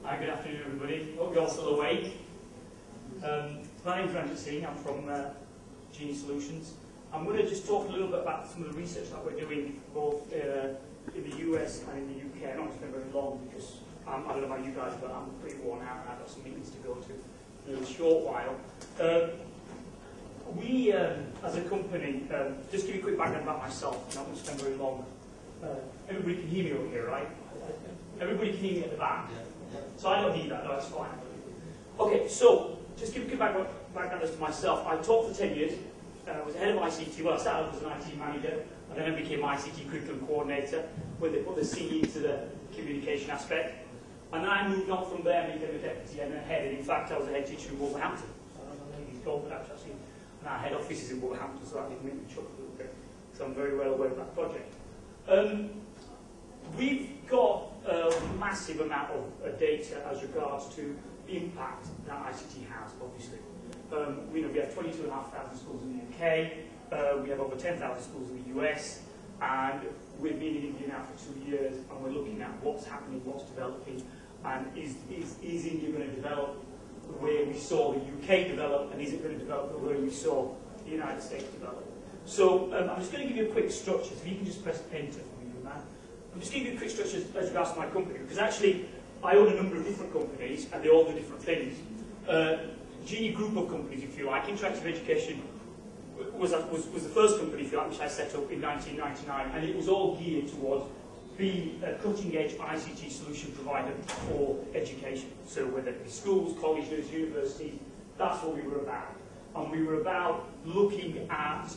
Hi, good afternoon everybody. Hope you're all still awake. My name's Ranjit Singh. I'm from Genie Solutions. I'm going to just talk a little bit about some of the research that we're doing both in the US and in the UK. I'm not going to spend very long because I don't know about you guys, but I'm pretty worn out and I've got some meetings to go to in a short while. We, as a company, just give you a quick background about myself. I'm not going to spend very long. Everybody can hear me over here, right? Everybody can hear me at the back. So I don't need that, no, that's fine. Okay, so just give a quick background as to myself. I taught for 10 years. I was head of ICT. Well, I started as an IT manager, and then I became ICT curriculum coordinator, where they put the CE to the communication aspect. And then I moved on from there and became a deputy and a head. And in fact, I was a head teacher in Wolverhampton. So I don't know if he's told, but actually, and our head office is in Wolverhampton, so that did make me chuckle a little bit. So I'm very well aware of that project. We've got a massive amount of data as regards to the impact that ICT has, obviously. We have 22,500 schools in the UK, we have over 10,000 schools in the US, and we've been in India now for 2 years, and we're looking at what's happening, what's developing, and is India going to develop the way we saw the UK develop, and is it going to develop the way we saw the United States develop? So I'm just going to give you a quick structure, so you can just press enter for me, man. I'm just going to give you a quick structure as regards to my company, because actually I own a number of different companies, and they all do different things. Genie Group of companies, if you like. Interactive Education was the first company, if you like, which I set up in 1999, and it was all geared towards being a cutting-edge ICT solution provider for education. So whether it be schools, colleges, universities, that's what we were about. And we were about looking at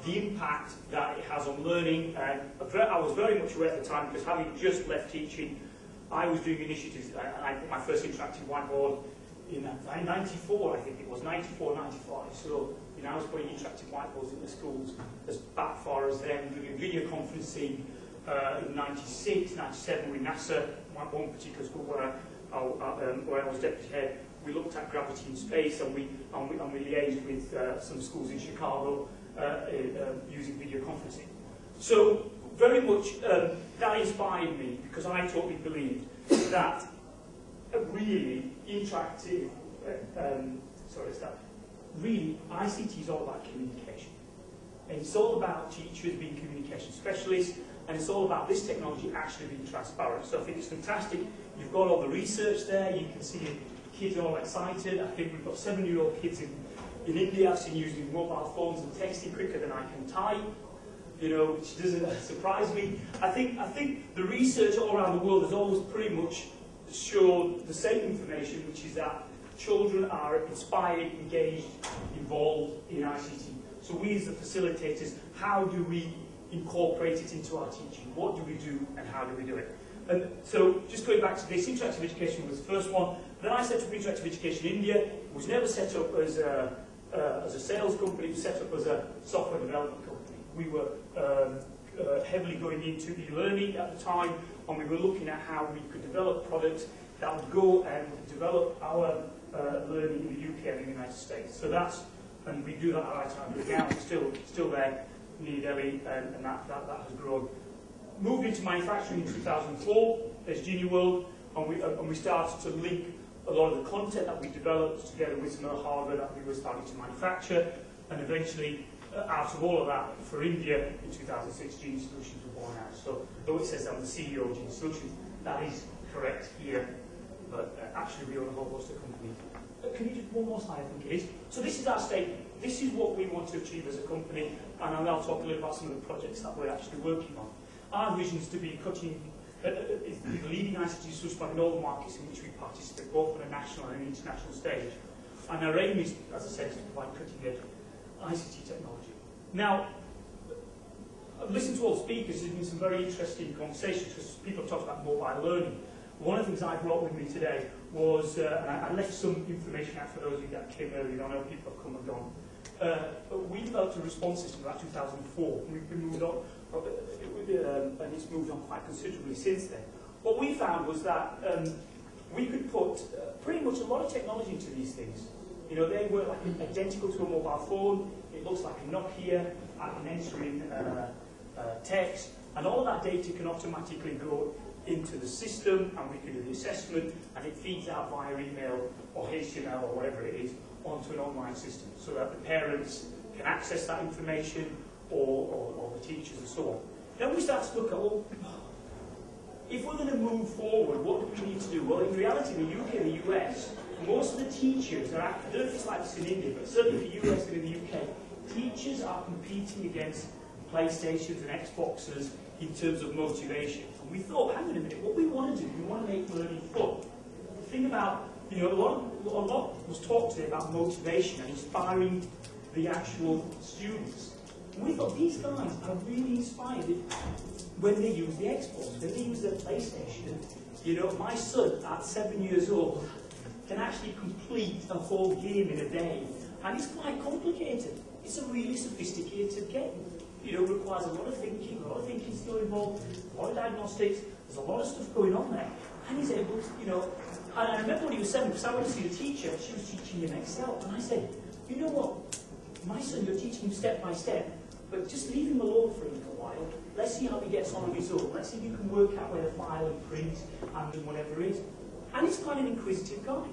the impact that it has on learning. And I was very much aware at the time, because having just left teaching, I was doing initiatives. I put my first interactive whiteboard in 94, I think it was, 94, 95. So, I was putting interactive whiteboards in the schools as back far as then, doing video conferencing in 96, 97 with NASA, one particular school where I was deputy head. We looked at gravity in space, and we liaised with some schools in Chicago using video conferencing. So, very much that inspired me, because I totally believed that a really interactive, really ICT is all about communication. And it's all about teachers being communication specialists, and it's all about this technology actually being transparent. So I think it's fantastic. You've got all the research there, you can see kids are all excited. I think we've got 7-year-old kids in India I've seen using mobile phones and texting quicker than I can type. Which doesn't surprise me. I think the research all around the world has always pretty much showed the same information, which is that children are inspired, engaged, involved in ICT. So we as the facilitators, how do we incorporate it into our teaching? What do we do and how do we do it? And so just going back to this, interactive education was the first one. Then I set up Interactive Education India. It was never set up as a sales company, it was set up as a software development company. We were heavily going into e-learning at the time, and we were looking at how we could develop products that would go and develop our learning in the UK and the United States. So and we do that at ITIM now, it's still there, New Delhi, and that has grown. Moved into manufacturing in 2004 as Genie World, and we started to link a lot of the content that we developed together with some of the hardware that we were starting to manufacture, and eventually, out of all of that, for India, in 2006, Genie Solutions were born out. So, though it says I'm the CEO of Genie Solutions, that is correct here, but actually we own a whole host of companies. Can you just one more slide, I think it is? So this is our statement. This is what we want to achieve as a company, and I'll now talk a little about some of the projects that we're actually working on. Our vision is to be is the leading ICT solution provider in all the markets in which we participate, both on a national and an international stage. And our aim is, as I said, to provide cutting-edge ICT technology. Now, I've listened to all the speakers. There's been some very interesting conversations, because people have talked about mobile learning. One of the things I brought with me today was, and I left some information out for those of you that came earlier. I know people have come and gone. We developed a response system about 2004. We've been moved on, and it's moved on quite considerably since then. What we found was that we could put pretty much a lot of technology into these things. They were like identical to a mobile phone. It looks like a Nokia. I can enter in text, and all of that data can automatically go into the system, and we can do the assessment, and it feeds out via email or HTML or whatever it is onto an online system, so that the parents can access that information, or the teachers and so on. Then we start to look at, well, if we're going to move forward, what do we need to do? Well, in reality, in the UK and the US, most of the teachers are, I don't know if it's like this in India, but certainly for the US and in the UK, teachers are competing against PlayStations and Xboxes in terms of motivation. And we thought, hang on a minute, what we want to do, we want to make learning fun. The thing about, you know, a lot was talked today about motivation and inspiring the actual students. And we thought these guys are really inspired when they use the Xbox, when they use their PlayStation. You know, my son at 7 years old can actually complete a whole game in a day, and it's quite complicated. It's a really sophisticated game. You know, requires a lot of thinking still involved, a lot of diagnostics, there's a lot of stuff going on there. And he's able to, you know, and I remember when he was 7, because I went to see the teacher, she was teaching him Excel, and I said, you know what, my son, you're teaching him step by step, but just leave him alone for a little while. Let's see how he gets on his own. Let's see if you can work out where to file and print and whatever it is. And he's quite an inquisitive guy.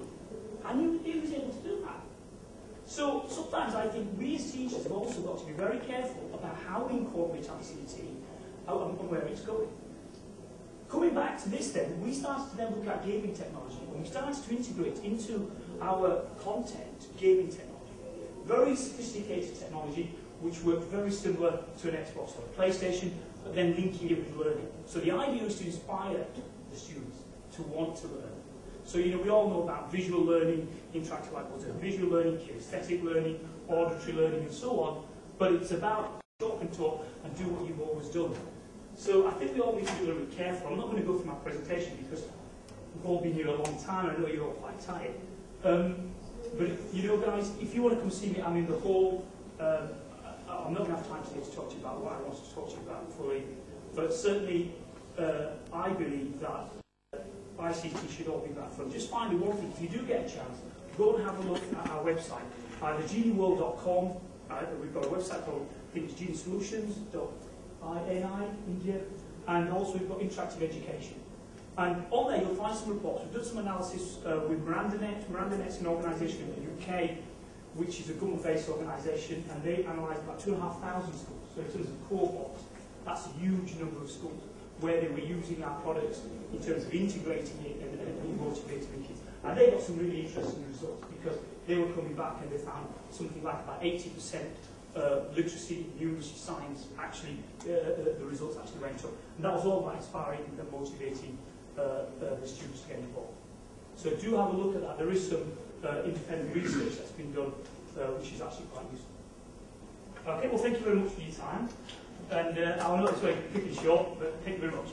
And he was able to do that. So sometimes I think we as teachers have also got to be very careful about how we incorporate ICT and where it's going. Coming back to this then, we started to then look at gaming technology, and we started to integrate into our content gaming technology. Very sophisticated technology, which worked very similar to an Xbox or a PlayStation, but then linking it with learning. So the idea is to inspire the students to want to learn. So, you know, we all know about visual learning, interactive whiteboards, visual learning, kinesthetic learning, auditory learning, and so on. But it's about talk and talk and do what you've always done. So I think we all need to be a little bit careful. I'm not going to go through my presentation because we've all been here a long time. I know you're all quite tired. But, you know, guys, if you want to come see me, I'm in the hall. I'm not going to have time today to talk to you about what I wanted to talk to you about fully. But certainly, I believe that ICT should all be that fun. Just finally, one thing, if you do get a chance, go and have a look at our website, either genieworld.com, we've got a website called, I think it's genieSolutions.eIndia, and also we've got interactive education. And on there you'll find some reports. We've done some analysis with MirandaNet. MirandaNet's an organisation in the UK, which is a government-based organisation, and they analysed about 2,500 schools. So in terms of cohorts, that's a huge number of schools where they were using our products in terms of integrating it and motivating the kids. And they got some really interesting results, because they were coming back and they found something like about 80% literacy, numeracy, science, actually, the results actually went up. And that was all about inspiring and motivating the students to get involved. So do have a look at that. There is some independent research that's been done, which is actually quite useful. Okay, well, thank you very much for your time. And I know it's very quick and short, but thank you very much.